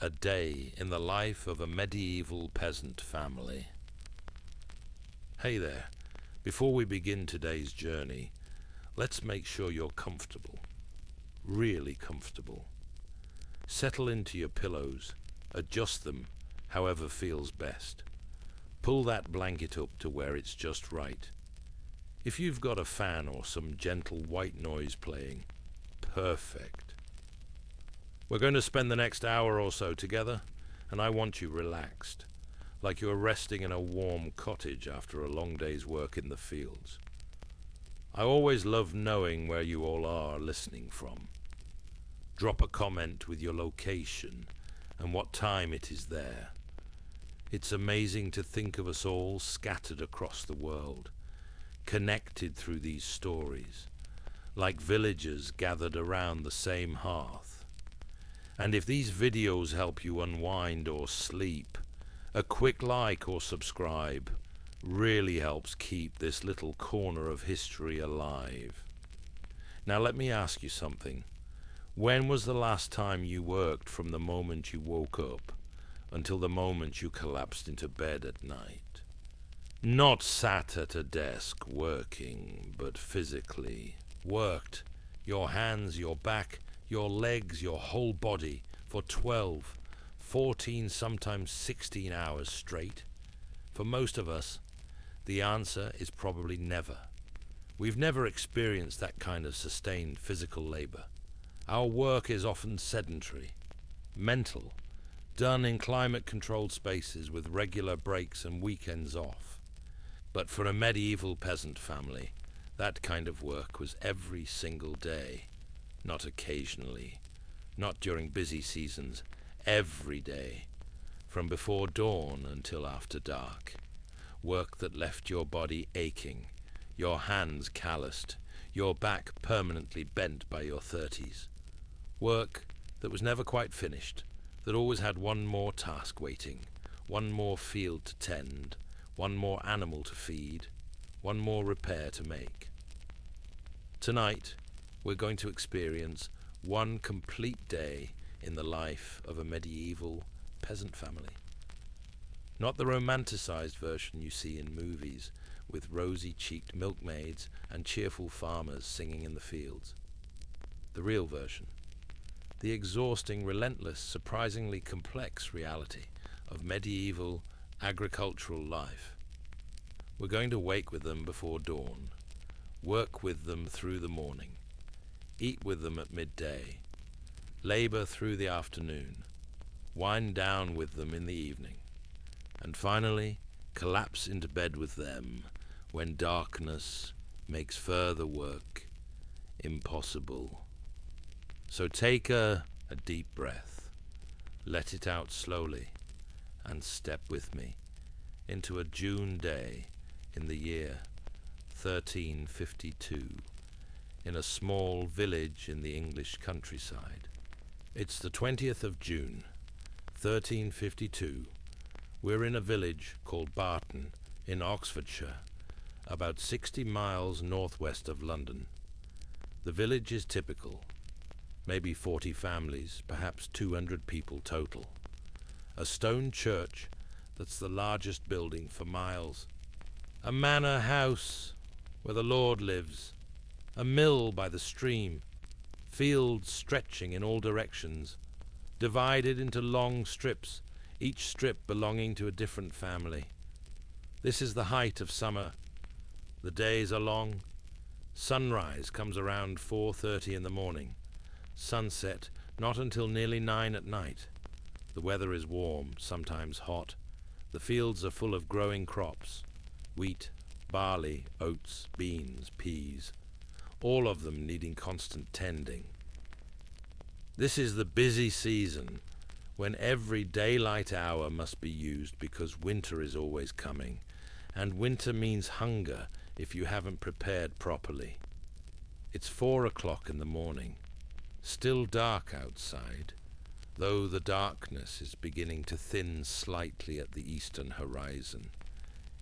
A day in the life of a medieval peasant family. Hey there, before we begin today's journey, let's make sure you're comfortable, really comfortable. Settle into your pillows, adjust them however feels best. Pull that blanket up to where it's just right. If you've got a fan or some gentle white noise playing, perfect. We're going to spend the next hour or so together, and I want you relaxed, like you're resting in a warm cottage after a long day's work in the fields. I always love knowing where you all are listening from. Drop a comment with your location and what time it is there. It's amazing to think of us all scattered across the world, connected through these stories, like villagers gathered around the same hearth. And if these videos help you unwind or sleep, a quick like or subscribe really helps keep this little corner of history alive. Now let me ask you something. When was the last time you worked from the moment you woke up until the moment you collapsed into bed at night? Not sat at a desk working, but physically worked. Your hands, your back, your legs, your whole body for 12, 14, sometimes 16 hours straight. For most of us, the answer is probably never. We've never experienced that kind of sustained physical labor. Our work is often sedentary, mental, done in climate-controlled spaces with regular breaks and weekends off. But for a medieval peasant family, that kind of work was every single day. Not occasionally, not during busy seasons, every day, from before dawn until after dark. Work that left your body aching, your hands calloused, your back permanently bent by your 30s. Work that was never quite finished, that always had one more task waiting, one more field to tend, one more animal to feed, one more repair to make. Tonight, we're going to experience one complete day in the life of a medieval peasant family. Not the romanticized version you see in movies with rosy-cheeked milkmaids and cheerful farmers singing in the fields. The real version. The exhausting, relentless, surprisingly complex reality of medieval agricultural life. We're going to wake with them before dawn, work with them through the morning, eat with them at midday, labor through the afternoon, wind down with them in the evening, and finally collapse into bed with them when darkness makes further work impossible. So take a deep breath, let it out slowly, and step with me into a June day in the year 1352. In a small village in the English countryside. It's the 20th of June, 1352. We're in a village called Barton in Oxfordshire, about 60 miles northwest of London. The village is typical, maybe 40 families, perhaps 200 people total. A stone church that's the largest building for miles. A manor house where the Lord lives. A mill by the stream, fields stretching in all directions, divided into long strips, each strip belonging to a different family. This is the height of summer. The days are long. Sunrise comes around 4:30 in the morning. Sunset not until nearly 9 at night. The weather is warm, sometimes hot. The fields are full of growing crops, wheat, barley, oats, beans, peas. All of them needing constant tending. This is the busy season when every daylight hour must be used because winter is always coming, and winter means hunger if you haven't prepared properly. It's 4 o'clock in the morning, still dark outside, though the darkness is beginning to thin slightly at the eastern horizon.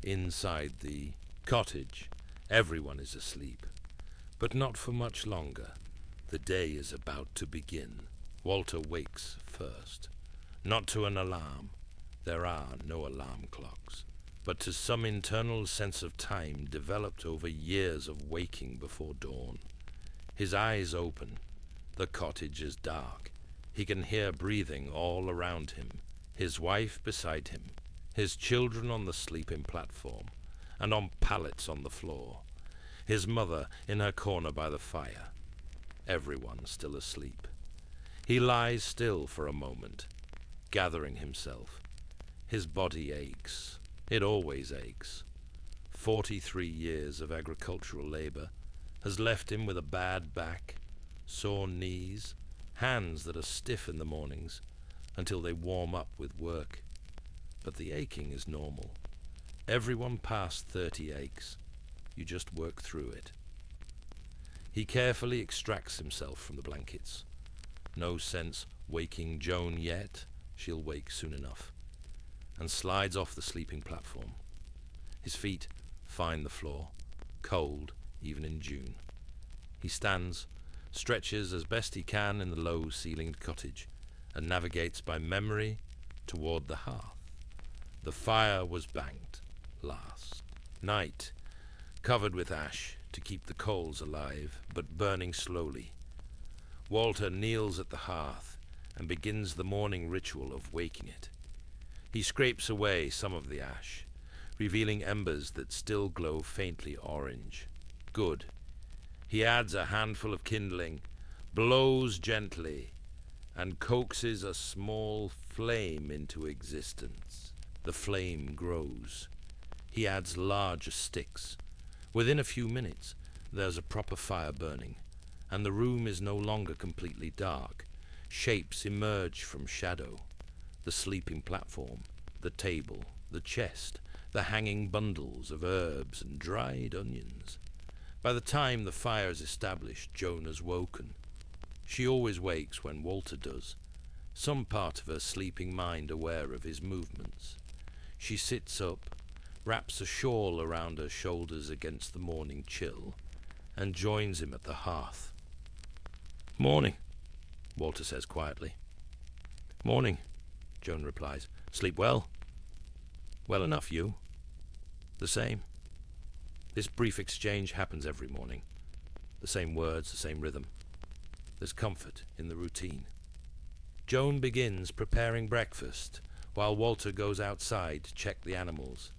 Inside the cottage, everyone is asleep. But not for much longer. The day is about to begin. Walter wakes first. Not to an alarm. There are no alarm clocks, but to some internal sense of time developed over years of waking before dawn. His eyes open. The cottage is dark. He can hear breathing all around him, his wife beside him, his children on the sleeping platform, and on pallets on the floor, his mother in her corner by the fire. Everyone still asleep. He lies still for a moment, gathering himself. His body aches. It always aches. 43 years of agricultural labor has left him with a bad back, sore knees, hands that are stiff in the mornings until they warm up with work. But the aching is normal. Everyone past 30 aches. You just work through it. He carefully extracts himself from the blankets. No sense waking Joan yet. She'll wake soon enough. And slides off the sleeping platform. His feet find the floor, cold even in June. He stands, stretches as best he can in the low-ceilinged cottage, and navigates by memory toward the hearth. The fire was banked last night, covered with ash to keep the coals alive, but burning slowly. Walter kneels at the hearth and begins the morning ritual of waking it. He scrapes away some of the ash, revealing embers that still glow faintly orange. Good. He adds a handful of kindling, blows gently, and coaxes a small flame into existence. The flame grows. He adds larger sticks. Within a few minutes, there's a proper fire burning, and the room is no longer completely dark. Shapes emerge from shadow. The sleeping platform, the table, the chest, the hanging bundles of herbs and dried onions. By the time the fire is established, Joan has woken. She always wakes when Walter does, some part of her sleeping mind aware of his movements. She sits up, wraps a shawl around her shoulders against the morning chill, and joins him at the hearth. "Morning," Walter says quietly. "Morning," Joan replies. "Sleep well?" "Well enough, you?" "The same." This brief exchange happens every morning. The same words, the same rhythm. There's comfort in the routine. Joan begins preparing breakfast, while Walter goes outside to check the animals.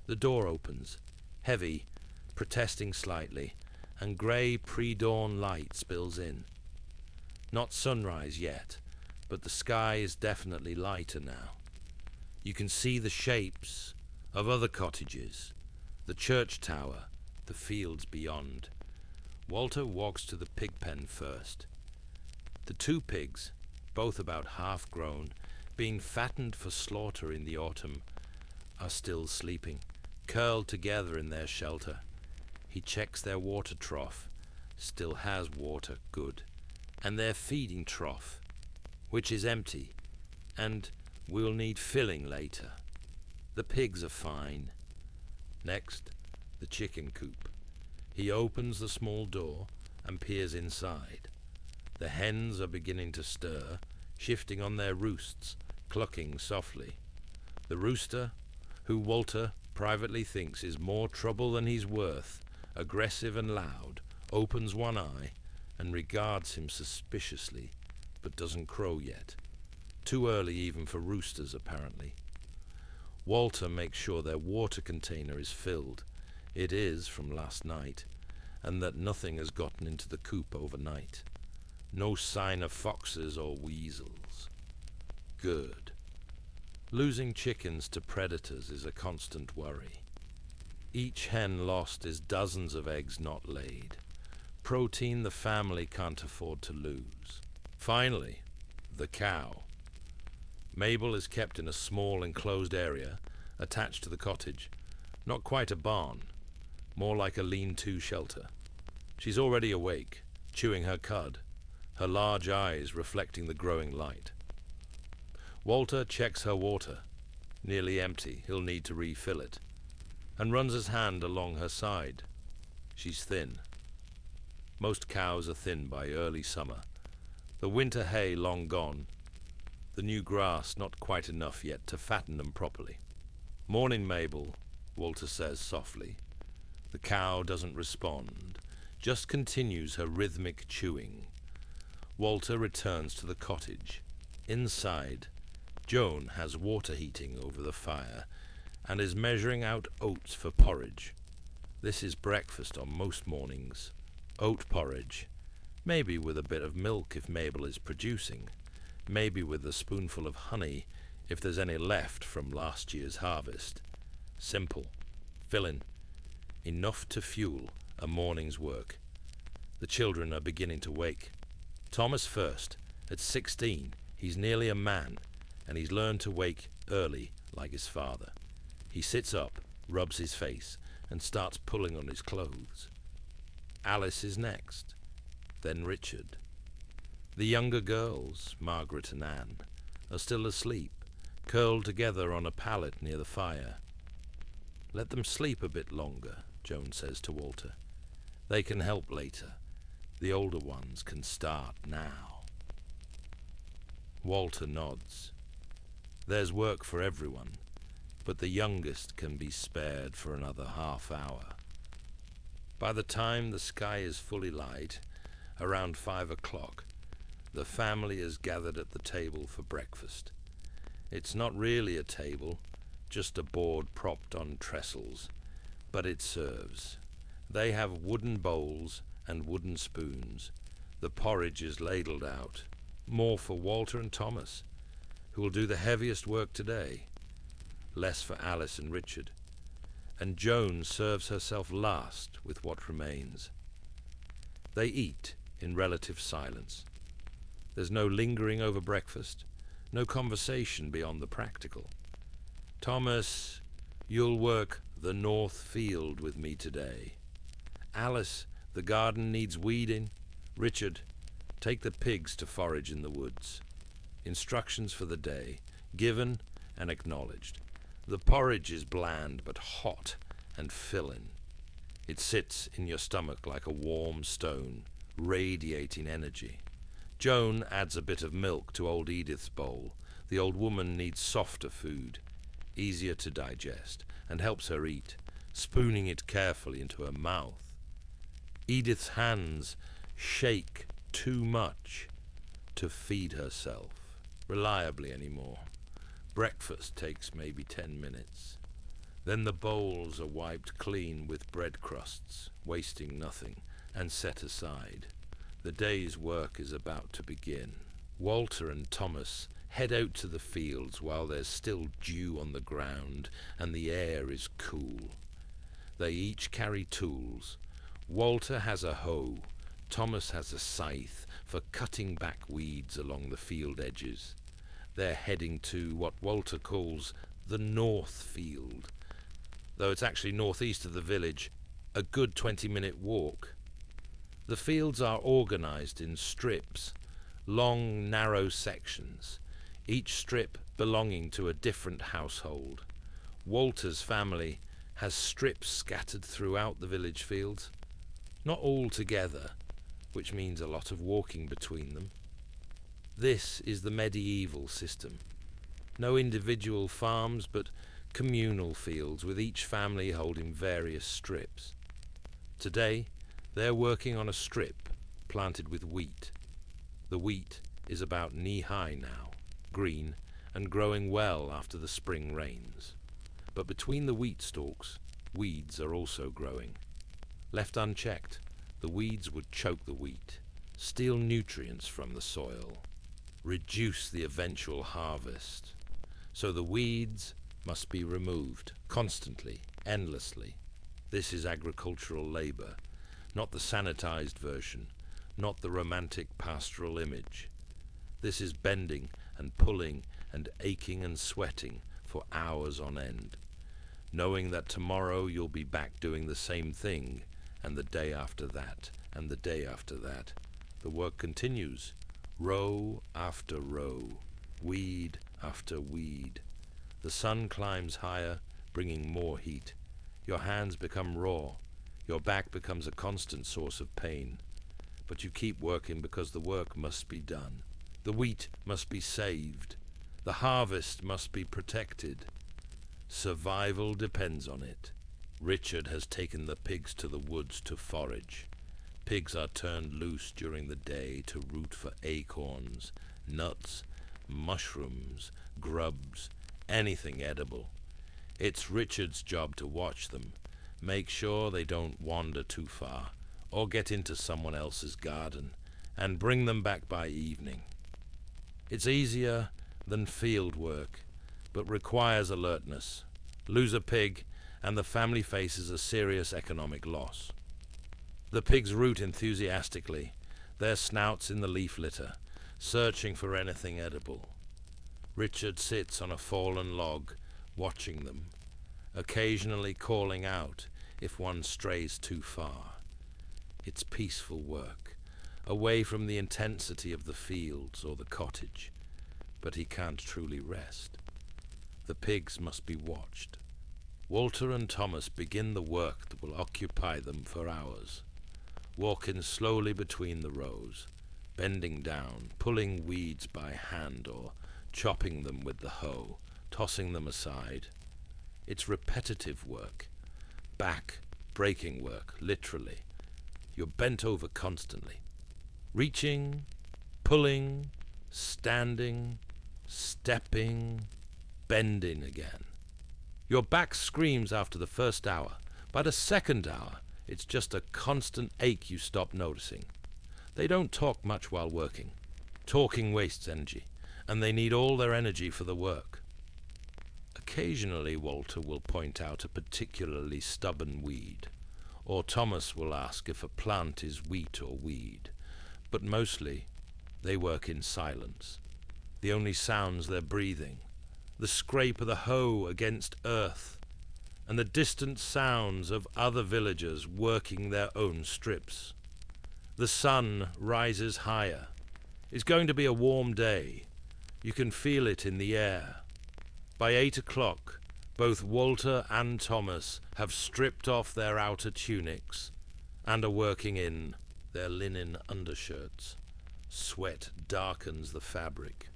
The door opens, heavy, protesting slightly, and grey pre-dawn light spills in. Not sunrise yet, but the sky is definitely lighter now. You can see the shapes of other cottages, the church tower, the fields beyond. Walter walks to the pig pen first. The two pigs, both about half-grown, being fattened for slaughter in the autumn, are still sleeping, curled together in their shelter. He checks their water trough, still has water, good, and their feeding trough, which is empty, and will need filling later. The pigs are fine. Next, the chicken coop. He opens the small door and peers inside. The hens are beginning to stir, shifting on their roosts, clucking softly. The rooster, who Walter privately thinks is more trouble than he's worth, aggressive and loud, opens one eye and regards him suspiciously, but doesn't crow yet. Too early even for roosters, apparently. Walter makes sure their water container is filled. It is from last night, and that nothing has gotten into the coop overnight. No sign of foxes or weasels. Good. Losing chickens to predators is a constant worry. Each hen lost is dozens of eggs not laid. Protein the family can't afford to lose. Finally, the cow. Mabel is kept in a small enclosed area attached to the cottage. Not quite a barn, more like a lean-to shelter. She's already awake, chewing her cud, her large eyes reflecting the growing light. Walter checks her water, nearly empty, he'll need to refill it, and runs his hand along her side. She's thin. Most cows are thin by early summer. The winter hay long gone. The new grass not quite enough yet to fatten them properly. "Morning, Mabel," Walter says softly. The cow doesn't respond, just continues her rhythmic chewing. Walter returns to the cottage. Inside, Joan has water heating over the fire and is measuring out oats for porridge. This is breakfast on most mornings. Oat porridge, maybe with a bit of milk if Mabel is producing, maybe with a spoonful of honey if there's any left from last year's harvest. Simple, filling, enough to fuel a morning's work. The children are beginning to wake. Thomas first. At 16, he's nearly a man, and he's learned to wake early like his father. He sits up, rubs his face, and starts pulling on his clothes. Alice is next, then Richard. The younger girls, Margaret and Anne, are still asleep, curled together on a pallet near the fire. "Let them sleep a bit longer," Joan says to Walter. "They can help later. The older ones can start now." Walter nods. There's work for everyone, but the youngest can be spared for another half hour. By the time the sky is fully light, around 5 o'clock, the family is gathered at the table for breakfast. It's not really a table, just a board propped on trestles, but it serves. They have wooden bowls and wooden spoons. The porridge is ladled out, more for Walter and Thomas, who will do the heaviest work today, less for Alice and Richard. And Joan serves herself last with what remains. They eat in relative silence. There's no lingering over breakfast, no conversation beyond the practical. "Thomas, you'll work the north field with me today. Alice, the garden needs weeding. Richard, take the pigs to forage in the woods." Instructions for the day, given and acknowledged. The porridge is bland but hot and filling. It sits in your stomach like a warm stone, radiating energy. Joan adds a bit of milk to old Edith's bowl. The old woman needs softer food, easier to digest, and helps her eat, spooning it carefully into her mouth. Edith's hands shake too much to feed herself reliably anymore. Breakfast takes maybe 10 minutes. Then the bowls are wiped clean with bread crusts, wasting nothing, and set aside. The day's work is about to begin. Walter and Thomas head out to the fields while there's still dew on the ground and the air is cool. They each carry tools. Walter has a hoe. Thomas has a scythe for cutting back weeds along the field edges. They're heading to what Walter calls the North Field, though it's actually northeast of the village, a good 20-minute walk. The fields are organized in strips, long, narrow sections, each strip belonging to a different household. Walter's family has strips scattered throughout the village fields, not all together, which means a lot of walking between them. This is the medieval system. No individual farms, but communal fields, with each family holding various strips. Today, they're working on a strip planted with wheat. The wheat is about knee-high now, green, and growing well after the spring rains. But between the wheat stalks, weeds are also growing. Left unchecked, the weeds would choke the wheat, steal nutrients from the soil, reduce the eventual harvest. So the weeds must be removed constantly, endlessly. This is agricultural labor, not the sanitized version, not the romantic pastoral image. This is bending and pulling and aching and sweating for hours on end, knowing that tomorrow you'll be back doing the same thing, and the day after that, and the day after that. The work continues, row after row, weed after weed. The sun climbs higher, bringing more heat. Your hands become raw. Your back becomes a constant source of pain. But you keep working because the work must be done. The wheat must be saved. The harvest must be protected. Survival depends on it. Richard has taken the pigs to the woods to forage. Pigs are turned loose during the day to root for acorns, nuts, mushrooms, grubs, anything edible. It's Richard's job to watch them, make sure they don't wander too far or get into someone else's garden, and bring them back by evening. It's easier than field work, but requires alertness. Lose a pig, and the family faces a serious economic loss. The pigs root enthusiastically, their snouts in the leaf litter, searching for anything edible. Richard sits on a fallen log, watching them, occasionally calling out if one strays too far. It's peaceful work, away from the intensity of the fields or the cottage, but he can't truly rest. The pigs must be watched. Walter and Thomas begin the work that will occupy them for hours, walking slowly between the rows, bending down, pulling weeds by hand or chopping them with the hoe, tossing them aside. It's repetitive work, back-breaking work, literally. You're bent over constantly, reaching, pulling, standing, stepping, bending again. Your back screams after the first hour. By the second hour, it's just a constant ache you stop noticing. They don't talk much while working. Talking wastes energy, and they need all their energy for the work. Occasionally, Walter will point out a particularly stubborn weed, or Thomas will ask if a plant is wheat or weed, but mostly they work in silence. The only sounds they're breathing, the scrape of the hoe against earth, and the distant sounds of other villagers working their own strips. The sun rises higher. It's going to be a warm day. You can feel it in the air. By 8 o'clock, both Walter and Thomas have stripped off their outer tunics and are working in their linen undershirts. Sweat darkens the fabric.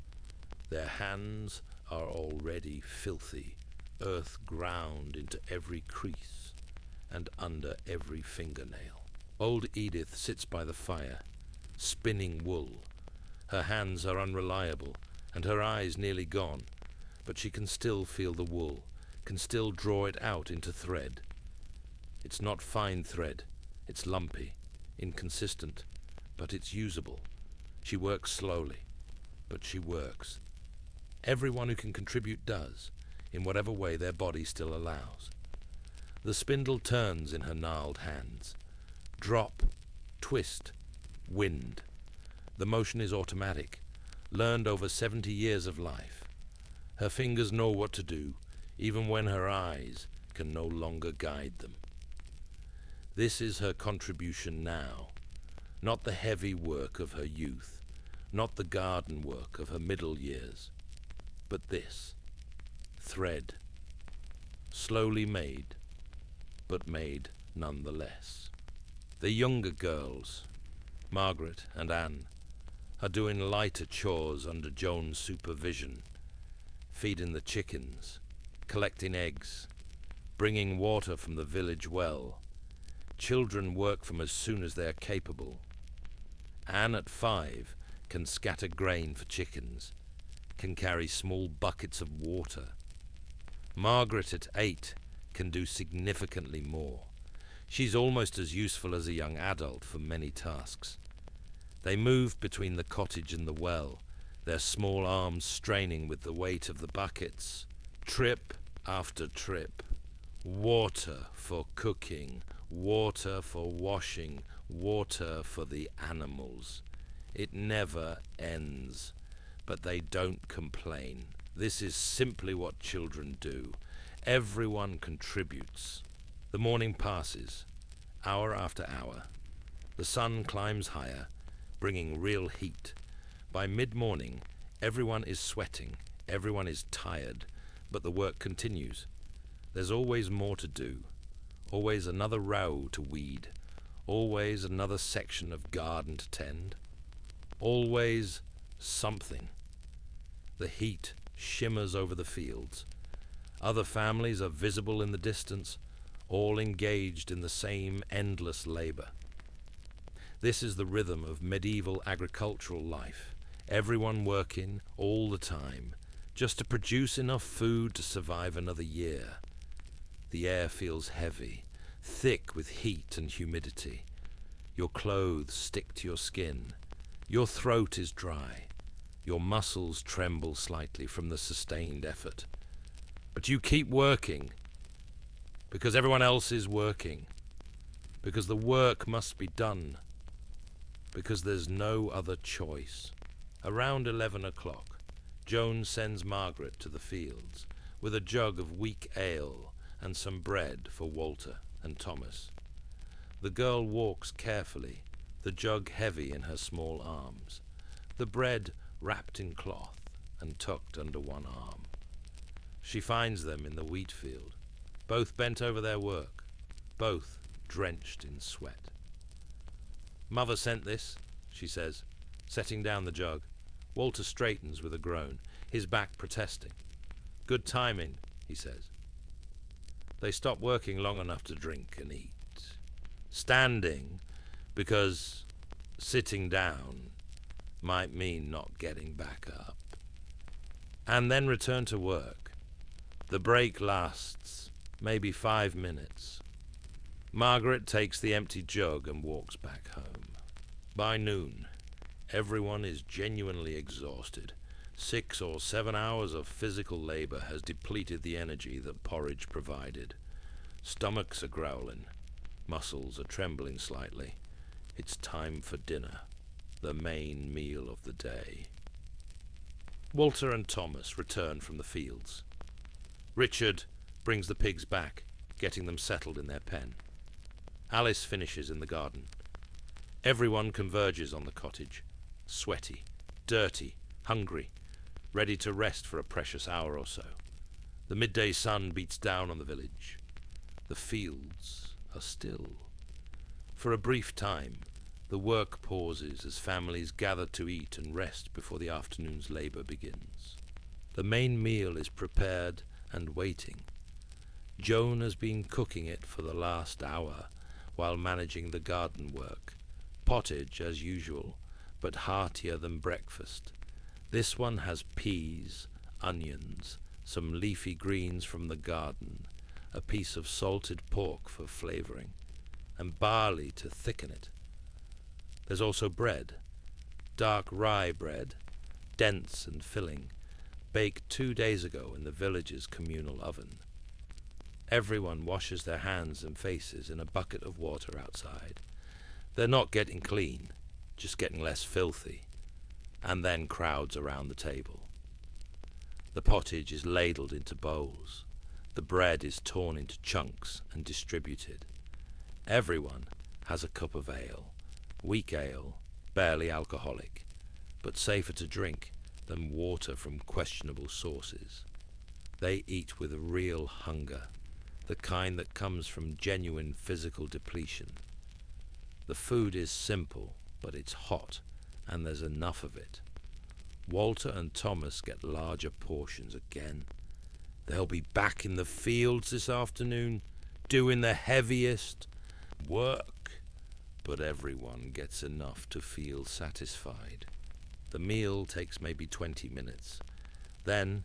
Their hands are already filthy, earth ground into every crease and under every fingernail. Old Edith sits by the fire, spinning wool. Her hands are unreliable and her eyes nearly gone, but she can still feel the wool, can still draw it out into thread. It's not fine thread, it's lumpy, inconsistent, but it's usable. She works slowly, but she works. Everyone who can contribute does, in whatever way their body still allows. The spindle turns in her gnarled hands. Drop, twist, wind. The motion is automatic, learned over 70 years of life. Her fingers know what to do, even when her eyes can no longer guide them. This is her contribution now, not the heavy work of her youth, not the garden work of her middle years, but this, thread, slowly made, but made nonetheless. The younger girls, Margaret and Anne, are doing lighter chores under Joan's supervision, feeding the chickens, collecting eggs, bringing water from the village well. Children work from as soon as they are capable. Anne at 5 can scatter grain for chickens, can carry small buckets of water. Margaret at 8 can do significantly more. She's almost as useful as a young adult for many tasks. They move between the cottage and the well, their small arms straining with the weight of the buckets. Trip after trip. Water for cooking, water for washing, water for the animals. It never ends, but they don't complain. This is simply what children do. Everyone contributes. The morning passes, hour after hour. The sun climbs higher, bringing real heat. By mid-morning, everyone is sweating, everyone is tired, but the work continues. There's always more to do, always another row to weed, always another section of garden to tend, always something. The heat shimmers over the fields. Other families are visible in the distance, all engaged in the same endless labor. This is the rhythm of medieval agricultural life, everyone working all the time, just to produce enough food to survive another year. The air feels heavy, thick with heat and humidity. Your clothes stick to your skin. Your throat is dry. Your muscles tremble slightly from the sustained effort. But you keep working, because everyone else is working, because the work must be done, because there's no other choice. Around 11 o'clock, Joan sends Margaret to the fields with a jug of weak ale and some bread for Walter and Thomas. The girl walks carefully, the jug heavy in her small arms, the bread wrapped in cloth and tucked under one arm. She finds them in the wheat field, both bent over their work, both drenched in sweat. "Mother sent this," she says, setting down the jug. Walter straightens with a groan, his back protesting. "Good timing," he says. They stop working long enough to drink and eat. Standing, because sitting down might mean not getting back up. And then return to work. The break lasts maybe 5 minutes. Margaret takes the empty jug and walks back home. By noon, everyone is genuinely exhausted. 6 or 7 hours of physical labor has depleted the energy that porridge provided. Stomachs are growling. Muscles are trembling slightly. It's time for dinner, the main meal of the day. Walter and Thomas return from the fields. Richard brings the pigs back, getting them settled in their pen. Alice finishes in the garden. Everyone converges on the cottage, sweaty, dirty, hungry, ready to rest for a precious hour or so. The midday sun beats down on the village. The fields are still. For a brief time, the work pauses as families gather to eat and rest before the afternoon's labor begins. The main meal is prepared and waiting. Joan has been cooking it for the last hour while managing the garden work. Pottage as usual, but heartier than breakfast. This one has peas, onions, some leafy greens from the garden, a piece of salted pork for flavoring, and barley to thicken it. There's also bread, dark rye bread, dense and filling, baked 2 days ago in the village's communal oven. Everyone washes their hands and faces in a bucket of water outside. They're not getting clean, just getting less filthy, and then crowds around the table. The pottage is ladled into bowls. The bread is torn into chunks and distributed. Everyone has a cup of ale, weak ale, barely alcoholic, but safer to drink than water from questionable sources. They eat with real hunger, the kind that comes from genuine physical depletion. The food is simple, but it's hot, and there's enough of it. Walter and Thomas get larger portions again. They'll be back in the fields this afternoon, doing the heaviest work, but everyone gets enough to feel satisfied. The meal takes maybe 20 minutes. Then,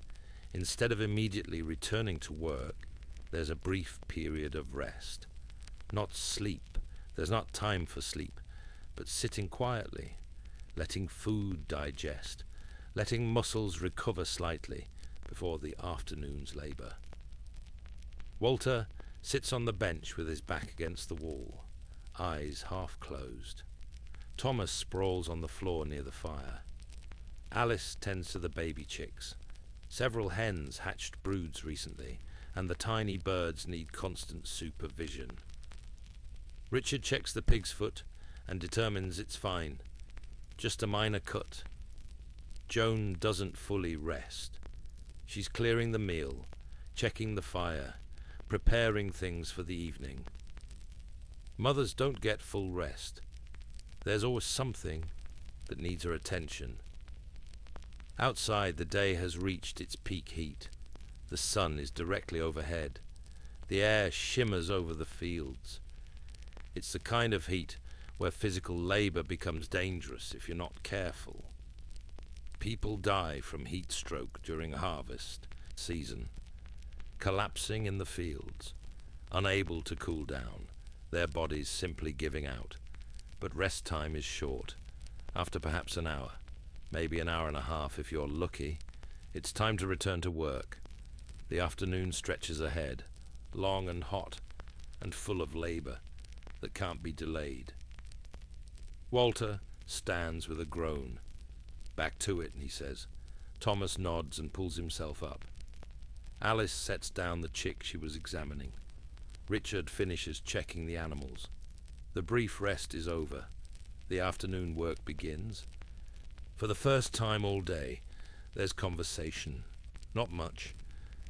instead of immediately returning to work, there's a brief period of rest. Not sleep, there's not time for sleep, but sitting quietly, letting food digest, letting muscles recover slightly before the afternoon's labor. Walter sits on the bench with his back against the wall, eyes half closed. Thomas sprawls on the floor near the fire. Alice tends to the baby chicks. Several hens hatched broods recently, and the tiny birds need constant supervision. Richard checks the pig's foot and determines it's fine, just a minor cut. Joan doesn't fully rest. She's clearing the meal, checking the fire, preparing things for the evening. Mothers don't get full rest. There's always something that needs her attention. Outside, the day has reached its peak heat. The sun is directly overhead. The air shimmers over the fields. It's the kind of heat where physical labor becomes dangerous if you're not careful. People die from heat stroke during harvest season, collapsing in the fields, unable to cool down, their bodies simply giving out. But rest time is short. After perhaps an hour, maybe an hour and a half if you're lucky, it's time to return to work. The afternoon stretches ahead, long and hot, and full of labor that can't be delayed. Walter stands with a groan. "Back to it," he says. Thomas nods and pulls himself up. Alice sets down the chick she was examining. Richard finishes checking the animals. The brief rest is over. The afternoon work begins. For the first time all day, there's conversation. Not much.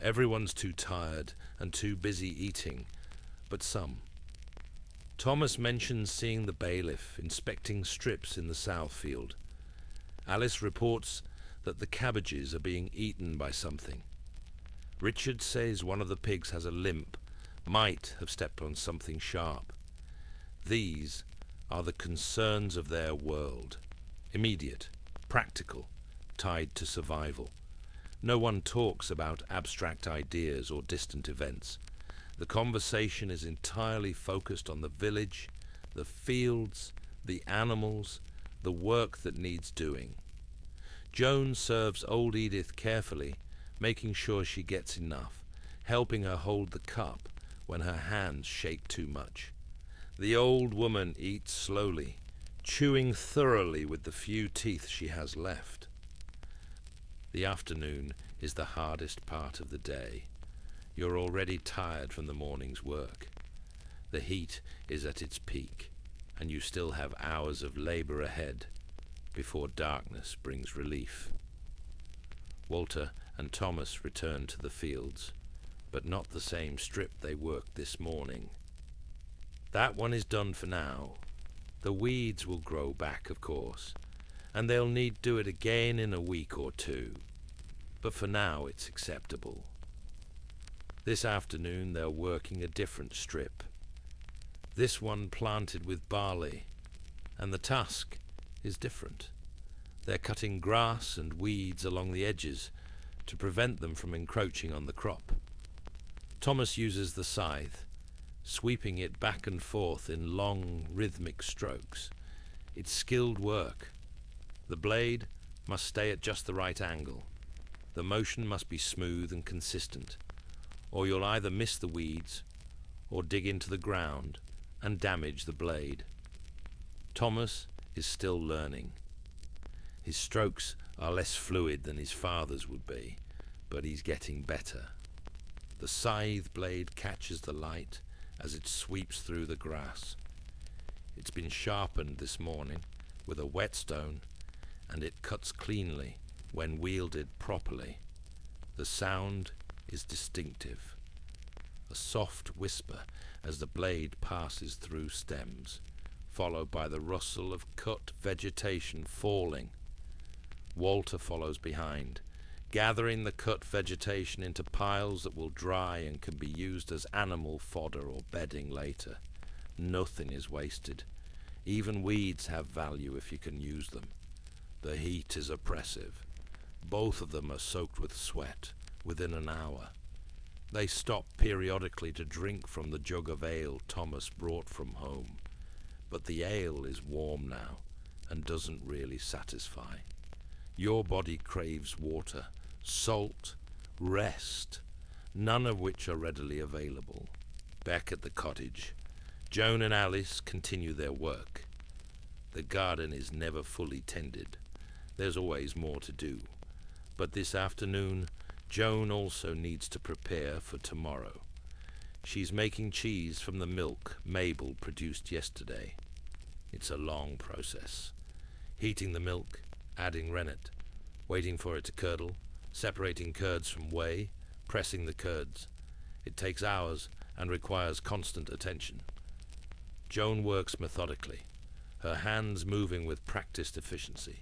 Everyone's too tired and too busy eating, but some. Thomas mentions seeing the bailiff inspecting strips in the south field. Alice reports that the cabbages are being eaten by something. Richard says one of the pigs has a limp, might have stepped on something sharp. These are the concerns of their world. Immediate, practical, tied to survival. No one talks about abstract ideas or distant events. The conversation is entirely focused on the village, the fields, the animals, the work that needs doing. Joan serves old Edith carefully, making sure she gets enough, helping her hold the cup when her hands shake too much. The old woman eats slowly, chewing thoroughly with the few teeth she has left. The afternoon is the hardest part of the day. You're already tired from the morning's work. The heat is at its peak, and you still have hours of labor ahead before darkness brings relief. Walter and Thomas return to the fields, but not the same strip they worked this morning. That one is done for now. The weeds will grow back, of course, and they'll need to do it again in a week or two. But for now, it's acceptable. This afternoon, they're working a different strip. This one planted with barley, and the task is different. They're cutting grass and weeds along the edges to prevent them from encroaching on the crop. Thomas uses the scythe, sweeping it back and forth in long, rhythmic strokes. It's skilled work. The blade must stay at just the right angle. The motion must be smooth and consistent, or you'll either miss the weeds or dig into the ground and damage the blade. Thomas is still learning. His strokes are less fluid than his father's would be, but he's getting better. The scythe blade catches the light as it sweeps through the grass. It's been sharpened this morning with a whetstone, and it cuts cleanly when wielded properly. The sound is distinctive, a soft whisper as the blade passes through stems, followed by the rustle of cut vegetation falling. Walter follows behind, gathering the cut vegetation into piles that will dry and can be used as animal fodder or bedding later. Nothing is wasted. Even weeds have value if you can use them. The heat is oppressive. Both of them are soaked with sweat within an hour. They stop periodically to drink from the jug of ale Thomas brought from home. But the ale is warm now and doesn't really satisfy. Your body craves water, salt, rest, none of which are readily available. Back at the cottage, Joan and Alice continue their work. The garden is never fully tended. There's always more to do. But this afternoon, Joan also needs to prepare for tomorrow. She's making cheese from the milk Mabel produced yesterday. It's a long process. Heating the milk, adding rennet, waiting for it to curdle, separating curds from whey, pressing the curds. It takes hours and requires constant attention. Joan works methodically, her hands moving with practiced efficiency.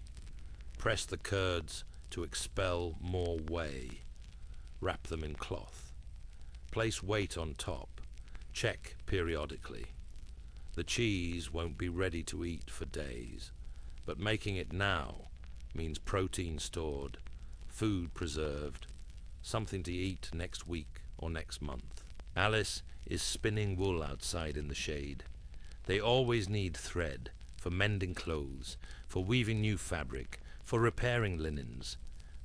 Press the curds to expel more whey. Wrap them in cloth. Place weight on top. Check periodically. The cheese won't be ready to eat for days, but making it now means protein stored, food preserved, something to eat next week or next month. Alice is spinning wool outside in the shade. They always need thread for mending clothes, for weaving new fabric, for repairing linens.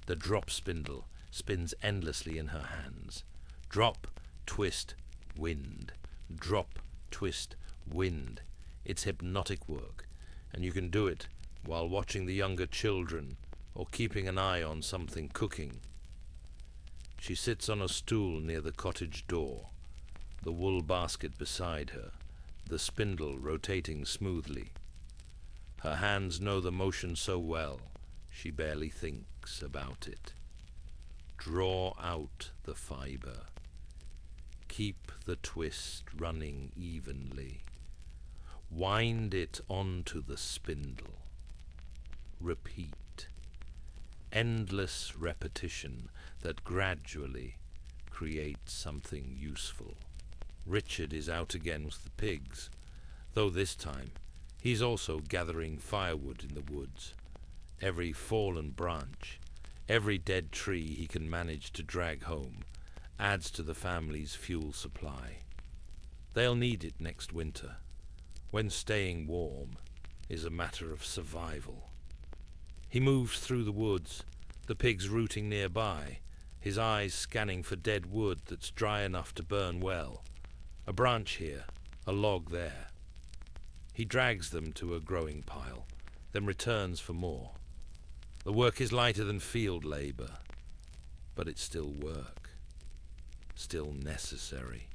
The drop spindle spins endlessly in her hands. Drop, twist, wind. Drop, twist, wind. It's hypnotic work, and you can do it while watching the younger children or keeping an eye on something cooking. She sits on a stool near the cottage door, the wool basket beside her, the spindle rotating smoothly. Her hands know the motion so well, she barely thinks about it. Draw out the fiber. Keep the twist running evenly. Wind it onto the spindle. Repeat. Endless repetition that gradually creates something useful. Richard is out again with the pigs, though this time he's also gathering firewood in the woods. Every fallen branch, every dead tree he can manage to drag home adds to the family's fuel supply. They'll need it next winter, when staying warm is a matter of survival. He moves through the woods, the pigs rooting nearby, his eyes scanning for dead wood that's dry enough to burn well. A branch here, a log there. He drags them to a growing pile, then returns for more. The work is lighter than field labor, but it's still work, still necessary,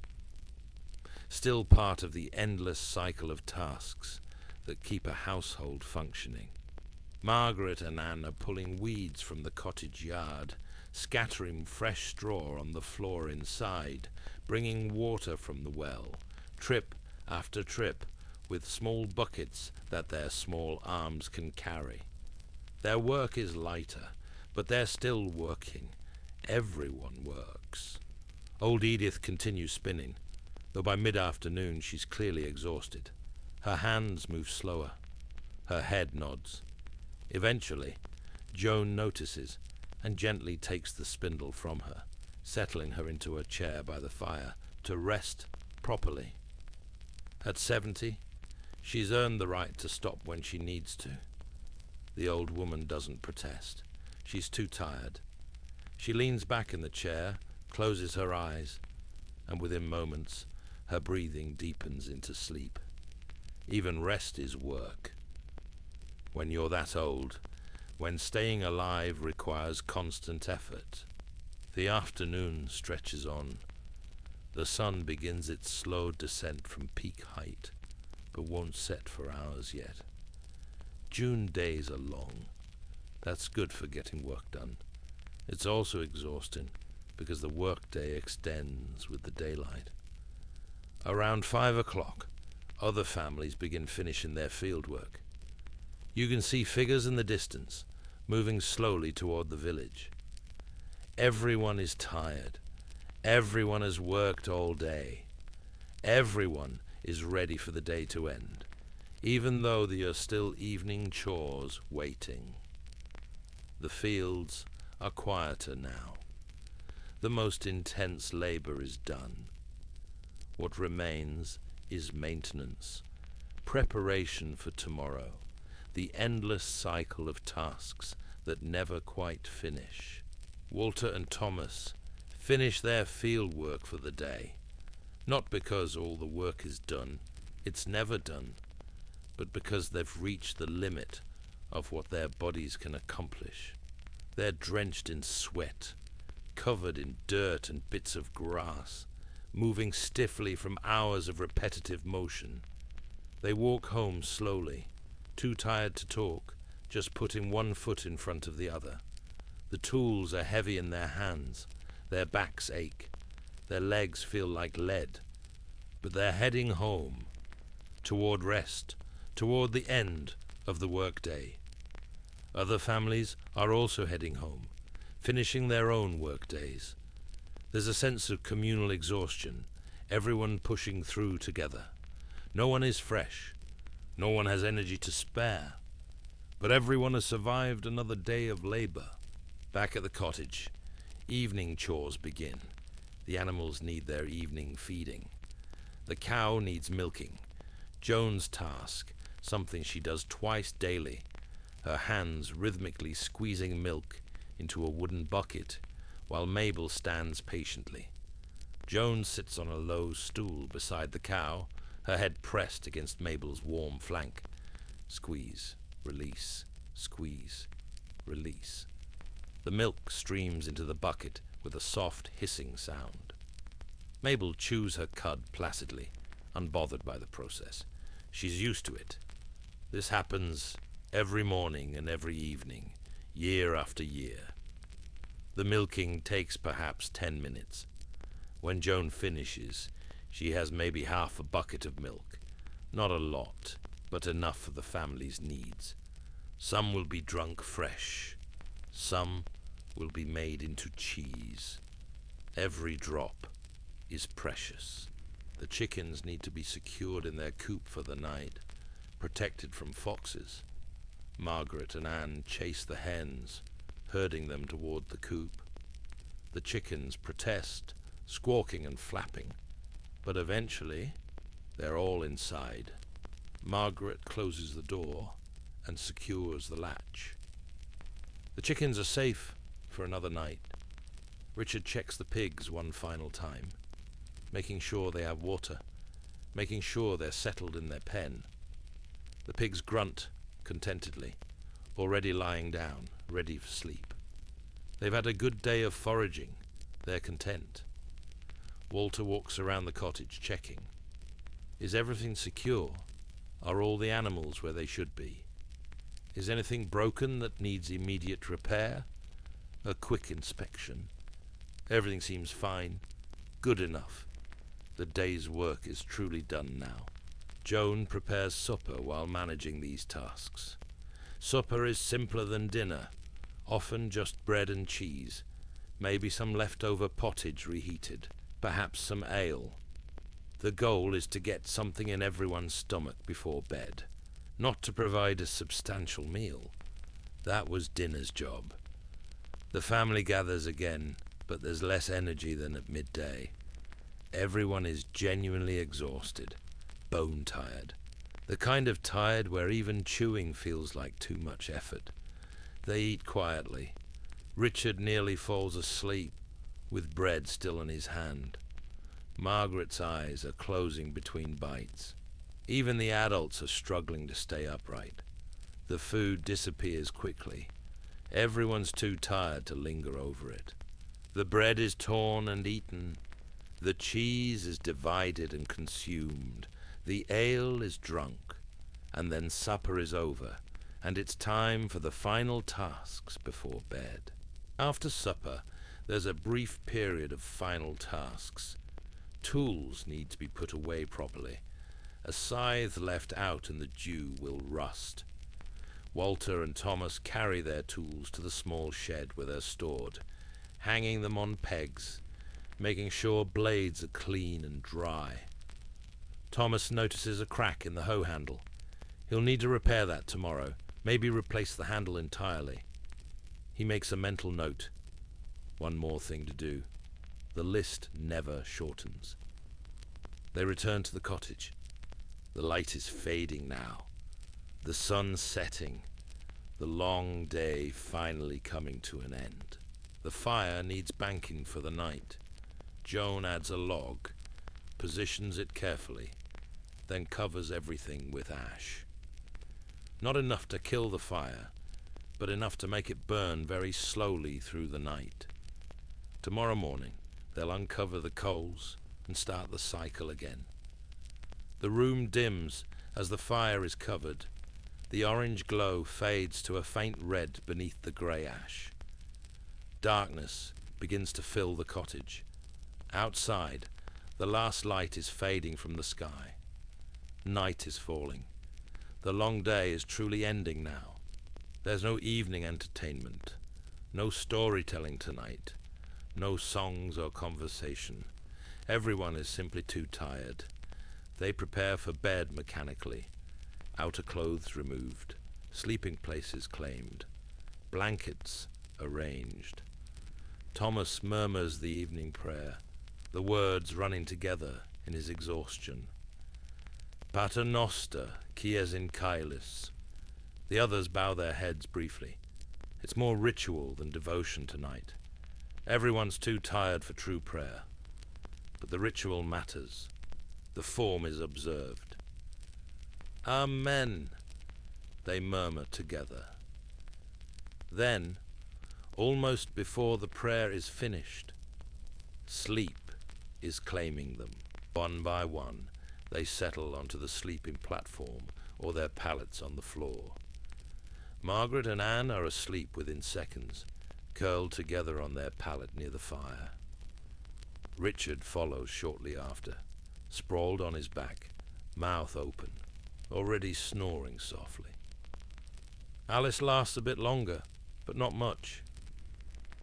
still part of the endless cycle of tasks that keep a household functioning. Margaret and Anne are pulling weeds from the cottage yard, scattering fresh straw on the floor inside, bringing water from the well, trip after trip, with small buckets that their small arms can carry. Their work is lighter, but they're still working. Everyone works. Old Edith continues spinning, though by mid-afternoon she's clearly exhausted. Her hands move slower. Her head nods. Eventually, Joan notices and gently takes the spindle from her, settling her into a chair by the fire to rest properly. At 70, she's earned the right to stop when she needs to. The old woman doesn't protest. She's too tired. She leans back in the chair, closes her eyes, and within moments, her breathing deepens into sleep. Even rest is work. When you're that old, when staying alive requires constant effort. The afternoon stretches on. The sun begins its slow descent from peak height, but won't set for hours yet. June days are long. That's good for getting work done. It's also exhausting because the workday extends with the daylight. Around 5 o'clock, other families begin finishing their field work. You can see figures in the distance, moving slowly toward the village. Everyone is tired. Everyone has worked all day. Everyone is ready for the day to end, even though there are still evening chores waiting. The fields are quieter now. The most intense labor is done. What remains is maintenance, preparation for tomorrow, the endless cycle of tasks that never quite finish. Walter and Thomas finish their field work for the day, not because all the work is done, it's never done, but because they've reached the limit of what their bodies can accomplish. They're drenched in sweat, covered in dirt and bits of grass, moving stiffly from hours of repetitive motion. They walk home slowly, too tired to talk, just putting one foot in front of the other. The tools are heavy in their hands, their backs ache, their legs feel like lead, but they're heading home, toward rest, toward the end of the workday. Other families are also heading home, finishing their own work days. There's a sense of communal exhaustion, everyone pushing through together. No one is fresh, no one has energy to spare, but everyone has survived another day of labor. Back at the cottage, evening chores begin. The animals need their evening feeding. The cow needs milking. Joan's task, something she does twice daily, her hands rhythmically squeezing milk into a wooden bucket while Mabel stands patiently. Joan sits on a low stool beside the cow, her head pressed against Mabel's warm flank. Squeeze, release, squeeze, release. The milk streams into the bucket with a soft hissing sound. Mabel chews her cud placidly, unbothered by the process. She's used to it. This happens every morning and every evening, year after year. The milking takes perhaps 10 minutes. When Joan finishes, she has maybe half a bucket of milk. Not a lot, but enough for the family's needs. Some will be drunk fresh. Some will be made into cheese. Every drop is precious. The chickens need to be secured in their coop for the night, protected from foxes. Margaret and Anne chase the hens, herding them toward the coop. The chickens protest, squawking and flapping, but eventually they're all inside. Margaret closes the door and secures the latch. The chickens are safe for another night. Richard checks the pigs one final time, making sure they have water, making sure they're settled in their pen. The pigs grunt contentedly, already lying down, ready for sleep. They've had a good day of foraging. They're content. Walter walks around the cottage, checking. Is everything secure? Are all the animals where they should be? Is anything broken that needs immediate repair? A quick inspection. Everything seems fine, good enough. The day's work is truly done now. Joan prepares supper while managing these tasks. Supper is simpler than dinner, often just bread and cheese, maybe some leftover pottage reheated, perhaps some ale. The goal is to get something in everyone's stomach before bed, not to provide a substantial meal. That was dinner's job. The family gathers again, but there's less energy than at midday. Everyone is genuinely exhausted, bone-tired. The kind of tired where even chewing feels like too much effort. They eat quietly. Richard nearly falls asleep, with bread still in his hand. Margaret's eyes are closing between bites. Even the adults are struggling to stay upright. The food disappears quickly. Everyone's too tired to linger over it. The bread is torn and eaten. The cheese is divided and consumed. The ale is drunk. And then supper is over, and it's time for the final tasks before bed. After supper, there's a brief period of final tasks. Tools need to be put away properly. A scythe left out in the dew will rust. Walter and Thomas carry their tools to the small shed where they're stored, hanging them on pegs, making sure blades are clean and dry. Thomas notices a crack in the hoe handle. He'll need to repair that tomorrow, maybe replace the handle entirely. He makes a mental note. One more thing to do. The list never shortens. They return to the cottage. The light is fading now. The sun setting. The long day finally coming to an end. The fire needs banking for the night. Joan adds a log, positions it carefully, then covers everything with ash. Not enough to kill the fire, but enough to make it burn very slowly through the night. Tomorrow morning, they'll uncover the coals and start the cycle again. The room dims as the fire is covered. The orange glow fades to a faint red beneath the grey ash. Darkness begins to fill the cottage. Outside, the last light is fading from the sky. Night is falling. The long day is truly ending now. There's no evening entertainment, no storytelling tonight, no songs or conversation. Everyone is simply too tired. They prepare for bed mechanically, outer clothes removed, sleeping places claimed, blankets arranged. Thomas murmurs the evening prayer, the words running together in his exhaustion. Pater noster, qui es in caelis. The others bow their heads briefly. It's more ritual than devotion tonight. Everyone's too tired for true prayer. But the ritual matters. The form is observed. Amen, they murmur together. Then, almost before the prayer is finished, sleep is claiming them. One by one, they settle onto the sleeping platform or their pallets on the floor. Margaret and Anne are asleep within seconds, curled together on their pallet near the fire. Richard follows shortly after, sprawled on his back, mouth open, already snoring softly. Alice lasts a bit longer, but not much.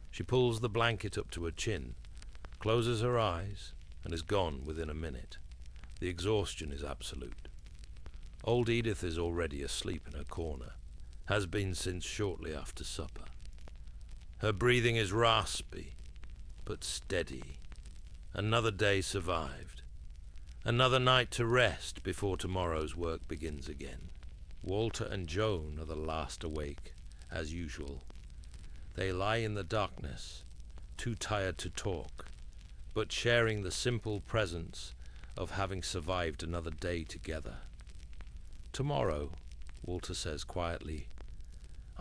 She pulls the blanket up to her chin, closes her eyes, and is gone within a minute. The exhaustion is absolute. Old Edith is already asleep in her corner, has been since shortly after supper. Her breathing is raspy, but steady. Another day survived. Another night to rest before tomorrow's work begins again. Walter and Joan are the last awake, as usual. They lie in the darkness, too tired to talk, but sharing the simple presence of having survived another day together. Tomorrow, Walter says quietly,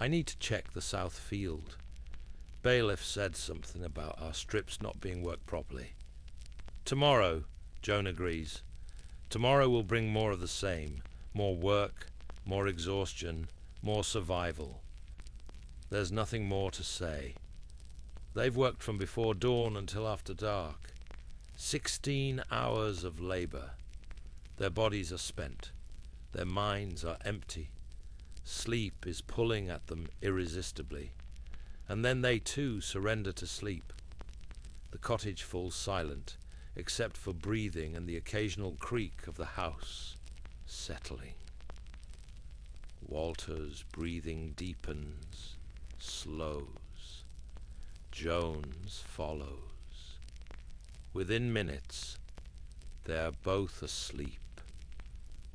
I need to check the south field. Bailiff said something about our strips not being worked properly. Tomorrow, Joan agrees. Tomorrow will bring more of the same. More work, more exhaustion, more survival. There's nothing more to say. They've worked from before dawn until after dark. 16 hours of labor. Their bodies are spent. Their minds are empty. Sleep is pulling at them irresistibly. And then they too surrender to sleep. The cottage falls silent, except for breathing and the occasional creak of the house settling. Walter's breathing deepens, slows. Joan's follows. Within minutes, they are both asleep,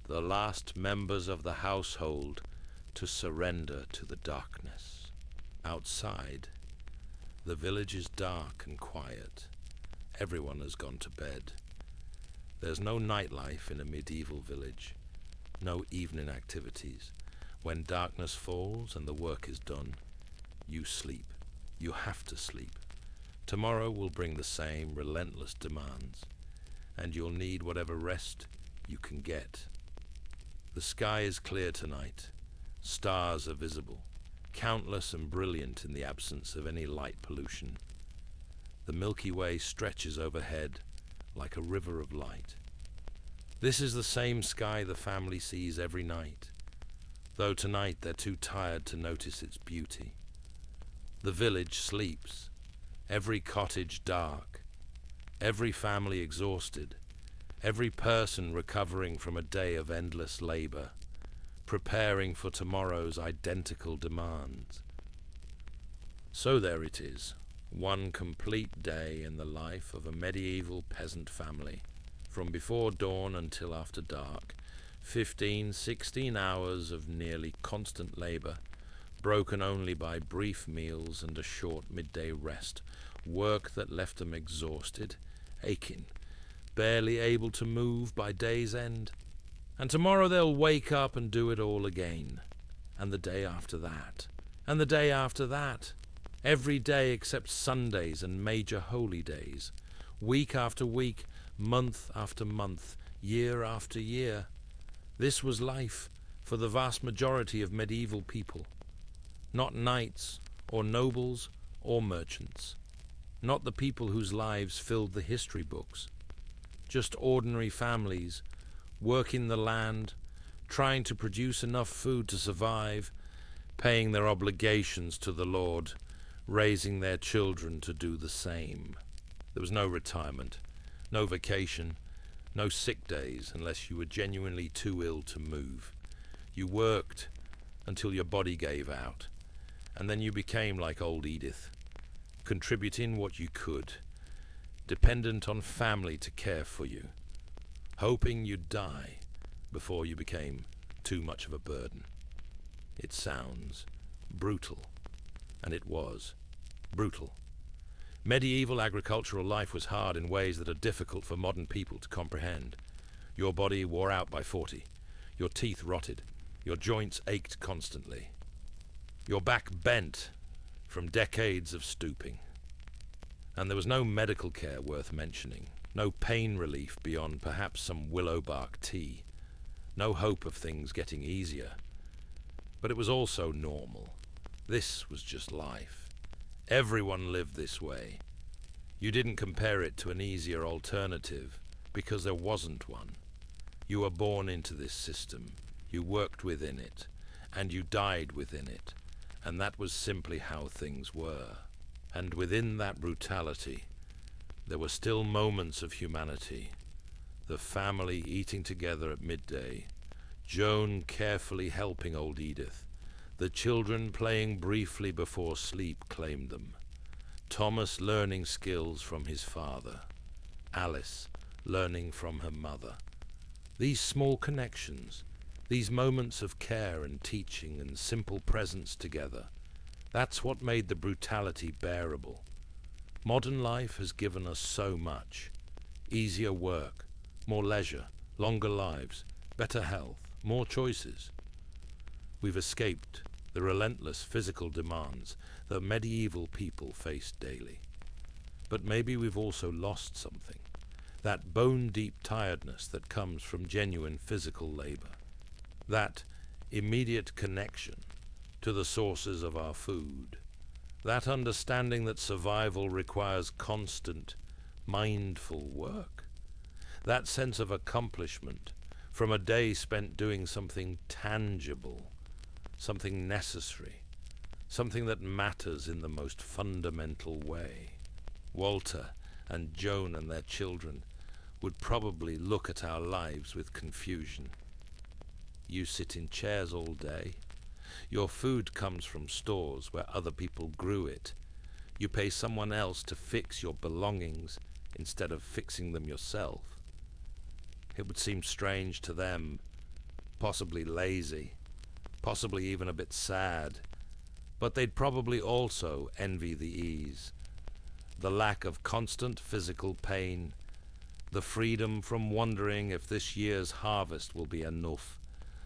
the last members of the household to surrender to the darkness. Outside, the village is dark and quiet. Everyone has gone to bed. There's no nightlife in a medieval village, no evening activities. When darkness falls and the work is done, you sleep. You have to sleep. Tomorrow will bring the same relentless demands, and you'll need whatever rest you can get. The sky is clear tonight. Stars are visible, countless and brilliant in the absence of any light pollution. The Milky Way stretches overhead like a river of light. This is the same sky the family sees every night, though tonight they're too tired to notice its beauty. The village sleeps, every cottage dark, every family exhausted, every person recovering from a day of endless labor, preparing for tomorrow's identical demands. So there it is, one complete day in the life of a medieval peasant family, from before dawn until after dark, 16 hours of nearly constant labor, broken only by brief meals and a short midday rest, work that left them exhausted, aching, barely able to move by day's end. And tomorrow they'll wake up and do it all again. And the day after that. And the day after that. Every day except Sundays and major holy days. Week after week, month after month, year after year. This was life for the vast majority of medieval people. Not knights or nobles or merchants. Not the people whose lives filled the history books. Just ordinary families working the land, trying to produce enough food to survive, paying their obligations to the Lord, raising their children to do the same. There was no retirement, no vacation, no sick days unless you were genuinely too ill to move. You worked until your body gave out, and then you became like old Edith, contributing what you could, dependent on family to care for you, hoping you'd die before you became too much of a burden. It sounds brutal, and it was brutal. Medieval agricultural life was hard in ways that are difficult for modern people to comprehend. Your body wore out by 40. Your teeth rotted. Your joints ached constantly. Your back bent from decades of stooping. And there was no medical care worth mentioning, no pain relief beyond perhaps some willow bark tea, no hope of things getting easier. But it was also normal. This was just life. Everyone lived this way. You didn't compare it to an easier alternative because there wasn't one. You were born into this system, you worked within it, and you died within it, and that was simply how things were. And within that brutality, there were still moments of humanity. The family eating together at midday, Joan carefully helping old Edith, the children playing briefly before sleep claimed them, Thomas learning skills from his father, Alice learning from her mother. These small connections, these moments of care and teaching and simple presence together, that's what made the brutality bearable. Modern life has given us so much. Easier work, more leisure, longer lives, better health, more choices. We've escaped the relentless physical demands that medieval people faced daily. But maybe we've also lost something, that bone-deep tiredness that comes from genuine physical labor, that immediate connection to the sources of our food, that understanding that survival requires constant, mindful work, that sense of accomplishment from a day spent doing something tangible, something necessary, something that matters in the most fundamental way. Walter and Joan and their children would probably look at our lives with confusion. You sit in chairs all day. Your food comes from stores where other people grew it. You pay someone else to fix your belongings instead of fixing them yourself. It would seem strange to them, possibly lazy, possibly even a bit sad, but they'd probably also envy the ease, the lack of constant physical pain, the freedom from wondering if this year's harvest will be enough,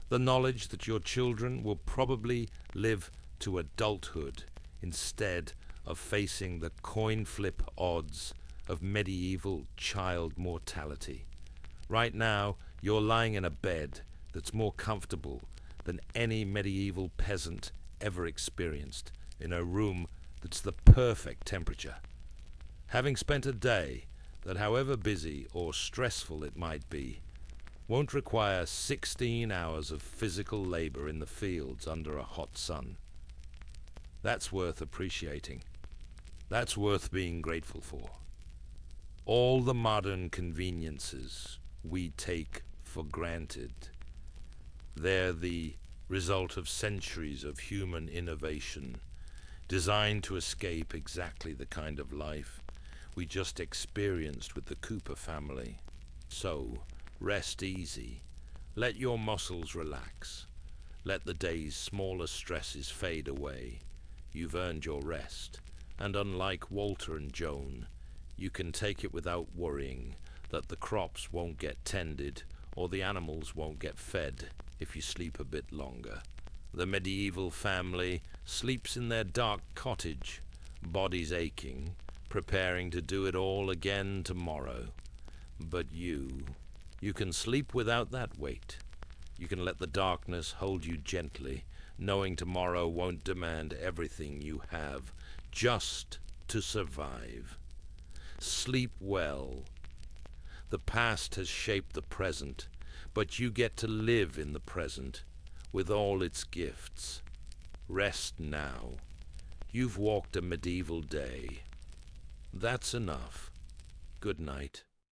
the knowledge that your children will probably live to adulthood instead of facing the coin flip odds of medieval child mortality. Right now, you're lying in a bed that's more comfortable than any medieval peasant ever experienced, in a room that's the perfect temperature. Having spent a day that, however busy or stressful it might be, won't require 16 hours of physical labor in the fields under a hot sun. That's worth appreciating. That's worth being grateful for. All the modern conveniences we take for granted, they're the result of centuries of human innovation, designed to escape exactly the kind of life we just experienced with the Cooper family. So, rest easy. Let your muscles relax. Let the day's smaller stresses fade away. You've earned your rest, and unlike Walter and Joan, you can take it without worrying that the crops won't get tended or the animals won't get fed if you sleep a bit longer. The medieval family sleeps in their dark cottage, bodies aching, preparing to do it all again tomorrow. But you can sleep without that weight. You can let the darkness hold you gently, knowing tomorrow won't demand everything you have just to survive. Sleep well. The past has shaped the present, but you get to live in the present with all its gifts. Rest now. You've walked a medieval day. That's enough. Good night.